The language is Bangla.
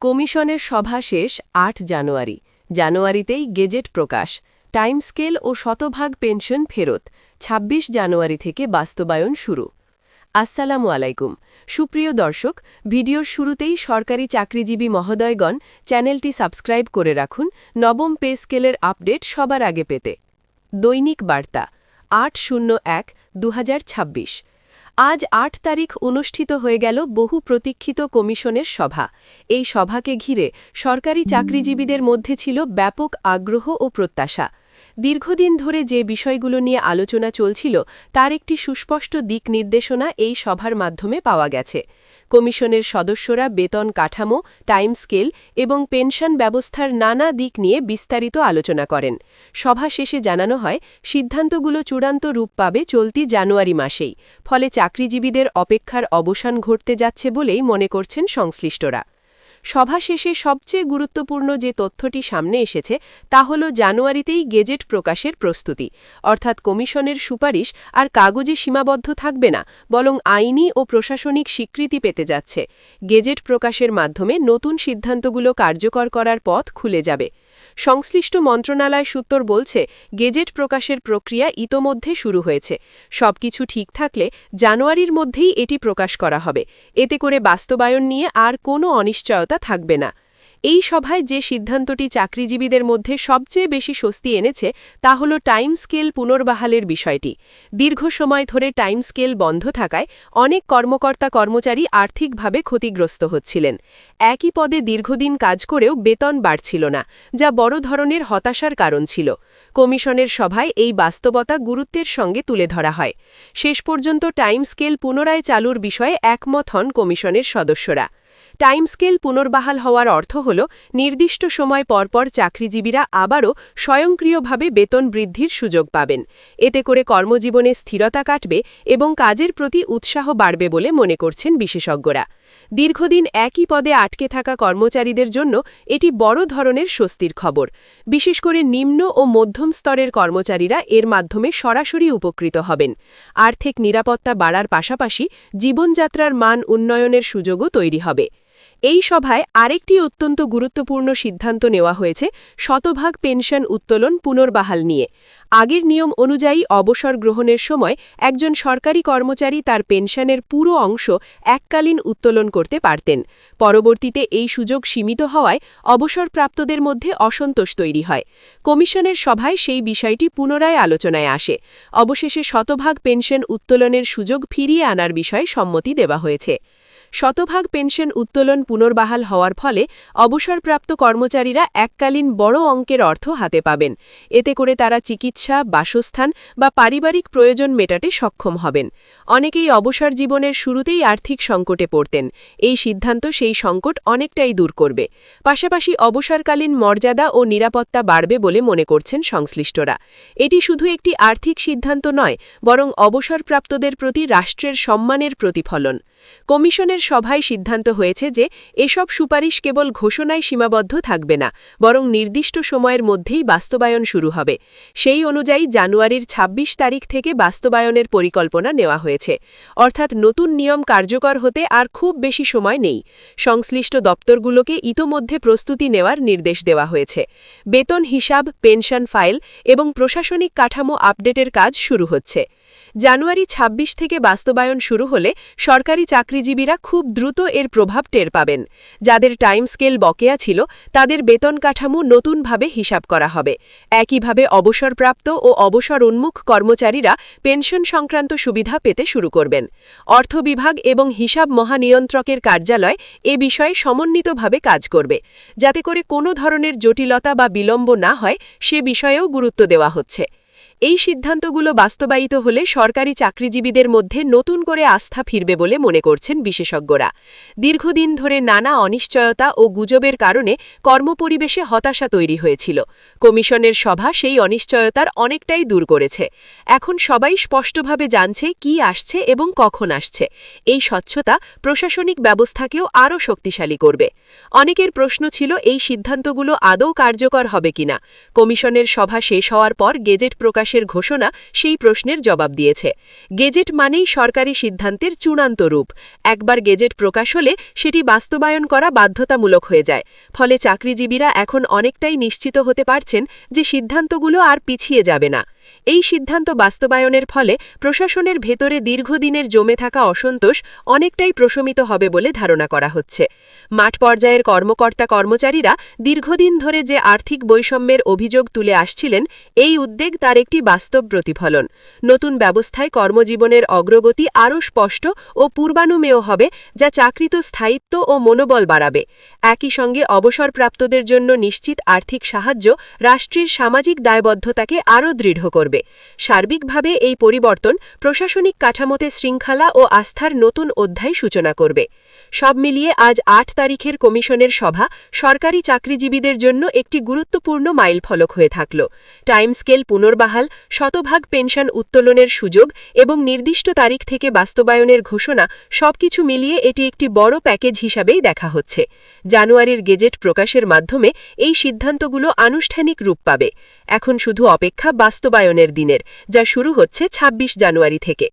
কমিশনের সভা শেষ ৮ জানুয়ারি। জানুয়ারিতেই গেজেট প্রকাশ, টাইম স্কেল ও শতভাগ পেনশন ফেরত ২৬ জানুয়ারি থেকে বাস্তবায়ন শুরু। আসসালামু আলাইকুম সুপ্রিয় দর্শক, ভিডিওর শুরুতেই সরকারি চাকরিজীবী মহোদয়গণ চ্যানেলটি সাবস্ক্রাইব করে রাখুন নবম পে স্কেলের আপডেট সবার আগে পেতে। দৈনিক বার্তা ৮-০১-২০২৬। আজ ৮ তারিখ অনুষ্ঠিত হয়ে গেল বহু প্রতীক্ষিত কমিশনের সভা। এই সভাকে ঘিরে সরকারি চাকরিজীবীদের মধ্যে ছিল ব্যাপক আগ্রহ ও প্রত্যাশা। দীর্ঘদিন ধরে যে বিষয়গুলো নিয়ে আলোচনা চলছিল তার একটি সুস্পষ্ট দিক নির্দেশনা এই সভার মাধ্যমে পাওয়া গেছে। কমিশনের সদস্যরা বেতন কাঠামো, টাইম স্কেল এবং পেনশন ব্যবস্থার নানা দিক নিয়ে বিস্তারিত আলোচনা করেন। সভা শেষে জানানো হয়, সিদ্ধান্তগুলো চূড়ান্ত রূপ পাবে চলতি জানুয়ারি মাসেই, ফলে চাকরিজীবীদের অপেক্ষার অবসান ঘটতে যাচ্ছে বলেই মনে করছেন সংশ্লিষ্টরা। সভা শেষে সবচেয়ে গুরুত্বপূর্ণ যে তথ্যটি সামনে এসেছে তা হল জানুয়ারিতেই গেজেট প্রকাশের প্রস্তুতি, অর্থাৎ কমিশনের সুপারিশ আর কাগজে সীমাবদ্ধ থাকবে না, বরং আইনি ও প্রশাসনিক স্বীকৃতি পেতে যাচ্ছে। গেজেট প্রকাশের মাধ্যমে নতুন সিদ্ধান্তগুলো কার্যকর করার পথ খুলে যাবে। সংশ্লিষ্ট মন্ত্রণালয় সূত্র বলছে, গেজেট প্রকাশের প্রক্রিয়া ইতোমধ্যে শুরু হয়েছে। সবকিছু ঠিক থাকলে জানুয়ারির মধ্যেই এটি প্রকাশ করা হবে। এতে করে বাস্তবায়ন নিয়ে আর কোনো অনিশ্চয়তা থাকবে না। এই সভায় যে সিদ্ধান্তটি চাকরিজীবীদের মধ্যে সবচেয়ে বেশি স্বস্তি এনেছে তা হল টাইম স্কেল পুনর্বহালের বিষয়টি। দীর্ঘ সময় ধরে টাইম স্কেল বন্ধ থাকায় অনেক কর্মকর্তা-কর্মচারী আর্থিকভাবে ক্ষতিগ্রস্ত হচ্ছিলেন। একই পদে দীর্ঘদিন কাজ করেও বেতন বাড়ছিল না, যা বড় ধরনের হতাশার কারণ ছিল। কমিশনের সভায় এই বাস্তবতা গুরুত্বের সঙ্গে তুলে ধরা হয়। শেষ পর্যন্ত টাইম স্কেল পুনরায় চালুর বিষয়ে একমত হন কমিশনের সদস্যরা। টাইম স্কেল পুনর্বহাল হওয়ার অর্থ হল, নির্দিষ্ট সময় পরপর চাকরিজীবীরা আবারও স্বয়ংক্রিয়ভাবে বেতন বৃদ্ধির সুযোগ পাবেন। এতে করে কর্মজীবনে স্থিরতা কাটবে এবং কাজের প্রতি উৎসাহ বাড়বে বলে মনে করছেন বিশেষজ্ঞরা। দীর্ঘদিন একই পদে আটকে থাকা কর্মচারীদের জন্য এটি বড় ধরনের স্বস্তির খবর। বিশেষ করে নিম্ন ও মধ্যম স্তরের কর্মচারীরা এর মাধ্যমে সরাসরি উপকৃত হবেন। আর্থিক নিরাপত্তা বাড়ার পাশাপাশি জীবনযাত্রার মান উন্নয়নের সুযোগও তৈরি হবে। এই সভায় আরেকটি অত্যন্ত গুরুত্বপূর্ণ সিদ্ধান্ত নেওয়া হয়েছে শতভাগ পেনশন উত্তোলন পুনর্বহাল নিয়ে। আগের নিয়ম অনুযায়ী অবসর গ্রহণের সময় একজন সরকারি কর্মচারী তার পেনশনের পুরো অংশ এককালীন উত্তোলন করতে পারতেন। পরবর্তীতে এই সুযোগ সীমিত হওয়ায় অবসরপ্রাপ্তদের মধ্যে অসন্তোষ তৈরি হয়। কমিশনের সভায় সেই বিষয়টি পুনরায় আলোচনায় আসে। অবশেষে শতভাগ পেনশন উত্তোলনের সুযোগ ফিরিয়ে আনার বিষয়ে সম্মতি দেওয়া হয়েছে। শতভাগ পেনশন উত্তোলন পুনর্বহাল হওয়ার ফলে অবসরপ্রাপ্ত কর্মচারীরা এককালীন বড় অঙ্কের অর্থ হাতে পাবেন। এতে করে তারা চিকিৎসা, বাসস্থান বা পারিবারিক প্রয়োজন মেটাতে সক্ষম হবেন। অনেকেই অবসর জীবনের শুরুতেই আর্থিক সংকটে পড়তেন। এই সিদ্ধান্ত সেই সংকট অনেকটাই দূর করবে। পাশাপাশি অবসরকালীন মর্যাদা ও নিরাপত্তা বাড়বে বলে মনে করছেন সংশ্লিষ্টরা। এটি শুধু একটি আর্থিক সিদ্ধান্ত নয়, বরং অবসরপ্রাপ্তদের প্রতি রাষ্ট্রের সম্মানের প্রতিফলন। কমিশনের সভায় সিদ্ধান্ত হয়েছে যে এসব সুপারিশ কেবল ঘোষণায় সীমাবদ্ধ থাকবে না, বরং নির্দিষ্ট সময়ের মধ্যেই বাস্তবায়ন শুরু হবে। সেই অনুযায়ী জানুয়ারির ২৬ তারিখ থেকে বাস্তবায়নের পরিকল্পনা নেওয়া হয়েছে। অর্থাৎ নতুন নিয়ম কার্যকর হতে আর খুব বেশি সময় নেই। সংশ্লিষ্ট দপ্তরগুলোকে ইতোমধ্যে প্রস্তুতি নেওয়ার নির্দেশ দেওয়া হয়েছে। বেতন হিসাব, পেনশন ফাইল এবং প্রশাসনিক কাঠামো আপডেটের কাজ শুরু হচ্ছে। জানুয়ারি ২৬ থেকে বাস্তবায়ন শুরু হলে সরকারি চাকরিজীবীরা খুব দ্রুত এর প্রভাব টের পাবেন। যাদের টাইম স্কেল বকেয়া ছিল তাদের বেতন কাঠামো নতুনভাবে হিসাব করা হবে। একইভাবে অবসরপ্রাপ্ত ও অবসর উন্মুখ কর্মচারীরা পেনশন সংক্রান্ত সুবিধা পেতে শুরু করবেন। অর্থ বিভাগ এবং হিসাব মহানিয়ন্ত্রকের কার্যালয় এ বিষয়ে সমন্বিতভাবে কাজ করবে, যাতে করে কোনো ধরনের জটিলতা বা বিলম্ব না হয় সে বিষয়েও গুরুত্ব দেওয়া হচ্ছে। এই সিদ্ধান্তগুলো বাস্তবায়িত হলে সরকারি চাকরিজীবীদের মধ্যে নতুন করে আস্থা ফিরবে বলে মনে করছেন বিশেষজ্ঞরা। দীর্ঘদিন ধরে নানা অনিশ্চয়তা ও গুজবের কারণে কর্মপরিবেশে হতাশা তৈরি হয়েছিল। কমিশনের সভা সেই অনিশ্চয়তার অনেকটাই দূর করেছে। এখন সবাই স্পষ্টভাবে জানছে কি আসছে এবং কখন আসছে। এই স্বচ্ছতা প্রশাসনিক ব্যবস্থাকেও আরও শক্তিশালী করবে। অনেকের প্রশ্ন ছিল, এই সিদ্ধান্তগুলো আদৌ কার্যকর হবে কিনা। কমিশনের সভা শেষ হওয়ার পর গেজেট প্রকাশ প্রকাশের ঘোষণা সেই প্রশ্নের জবাব দিয়েছে। গেজেট মানেই সরকারি সিদ্ধান্তের চূড়ান্ত রূপ। একবার গেজেট প্রকাশ হলে সেটি বাস্তবায়ন করা বাধ্যতামূলক হয়ে যায়। ফলে চাকরিজীবীরা এখন অনেকটাই নিশ্চিত হতে পারছেন যে সিদ্ধান্তগুলো আর পিছিয়ে যাবে না। এই সিদ্ধান্ত বাস্তবায়নের ফলে প্রশাসনের ভেতরে দীর্ঘদিনের জমে থাকা অসন্তোষ অনেকটাই প্রশমিত হবে বলে ধারণা করা হচ্ছে। মাঠ পর্যায়ের কর্মকর্তা-কর্মচারীরা দীর্ঘদিন ধরে যে আর্থিক বৈষম্যের অভিযোগ তুলে আসছিলেন, এই উদ্বেগ তার একটি বাস্তব প্রতিফলন। নতুন ব্যবস্থায় কর্মজীবনের অগ্রগতি আরও স্পষ্ট ও পূর্বানুমেয় হবে, যা চাকরিত স্থায়িত্ব ও মনোবল বাড়াবে। একই সঙ্গে অবসরপ্রাপ্তদের জন্য নিশ্চিত আর্থিক সাহায্য রাষ্ট্রের সামাজিক দায়বদ্ধতাকে আরও দৃঢ় করবে। সার্বিকভাবে এই পরিবর্তন প্রশাসনিক কাঠামোতে শৃঙ্খলা ও আস্থার নতুন অধ্যায় সূচনা করবে। সব মিলিয়ে আজ ৮ তারিখের কমিশনের সভা সরকারি চাকরিজীবীদের জন্য একটি গুরুত্বপূর্ণ মাইলফলক হয়ে থাকল। টাইম স্কেল পুনর্বহাল, শতভাগ পেনশন উত্তোলনের সুযোগ এবং নির্দিষ্ট তারিখ থেকে বাস্তবায়নের ঘোষণা সবকিছু মিলিয়ে এটি একটি বড় প্যাকেজ হিসাবেই দেখা হচ্ছে। জানুয়ারির গেজেট প্রকাশের মাধ্যমে এই সিদ্ধান্তগুলো আনুষ্ঠানিক রূপ পাবে। এখন শুধু অপেক্ষা বাস্তবায়নের দিনের, যা শুরু হচ্ছে ২৬ জানুয়ারি থেকে।